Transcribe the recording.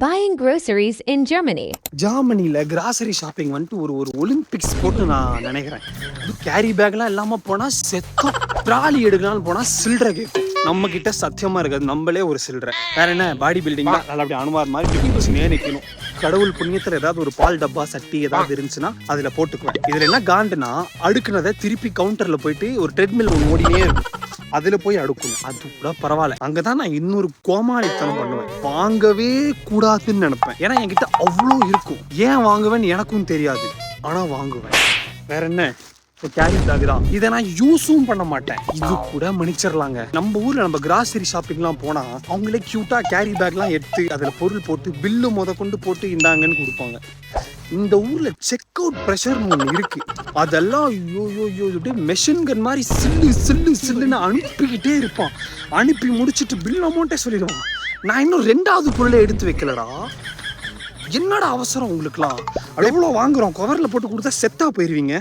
Buying groceries in Germany. ஜெர்மனியில் grocery shopping வந்துட்டு ஒரு ஒரு ஒலிம்பிக்ஸ் போட்டு நான் நினைக்கிறேன். கேரி பேக்லாம் இல்லாமல் போனால் செத்தம். ட்ராலி எடுக்கலாம்னு போனால் சில்லறை கேட்கும். நம்ம கிட்ட சத்தியமாக இருக்காது, நம்மளே ஒரு சில்லறை. வேற என்ன பாடி பில்டிங் தான், நல்லா அப்படி அனுமார் மாதிரி 50% நிற்கணும். கடவுள் புண்ணியத்தில் ஏதாவது ஒரு பால் டப்பா சட்டி ஏதாவது இருந்துச்சுன்னா அதில் போட்டுக்குவேன். இதில் என்ன காண்டுனா, அடுக்குனதை திருப்பி கவுண்டரில் போயிட்டு ஒரு ட்ரெட்மில் ஒன்று ஓடினே இருக்கும், அதில் போய் அடுக்கணும். அது கூட பரவாயில்ல. அங்கே தான் நான் இன்னொரு கோமாளித்தனம் பண்ணுவேன். வாங்கவே கூடாதுன்னு நினைப்பேன். ஏன்னா என்கிட்ட அவ்வளோ இருக்கும். ஏன் வாங்குவேன்னு எனக்கும் தெரியாது, ஆனால் வாங்குவேன். வேற என்ன, கேரி பேக் தான். இதை நான் யூஸும் பண்ண மாட்டேன். இது கூட மன்னிச்சிடலாங்க. நம்ம ஊர்ல நம்ம கிராசரி ஷாப்பிங்லாம் போனா அவங்களே கியூட்டா கேரி பேக்லாம் எடுத்து அதில் பொருள் போட்டு பில்லு கொண்டு போட்டு இந்தாங்கன்னு கொடுப்பாங்க. இந்த ஊர்ல செக் அவுட் ப்ரெஷர்னு ஒன்று இருக்கு. அதெல்லாம் அப்படியே மெஷின் கன் மாதிரி சில்லு சில்லு சில்லுன்னு அனுப்பிக்கிட்டே இருப்பான். அனுப்பி முடிச்சுட்டு பில் அமௌண்ட்டே சொல்லிடுவான். நான் இன்னும் 2வது பொருளை எடுத்து வைக்கலடா. என்னடா அவசரம் உங்களுக்குலாம்? எவ்வளோ வாங்குறோம், கவரில் போட்டு கொடுத்தா செத்தா போயிடுவீங்க.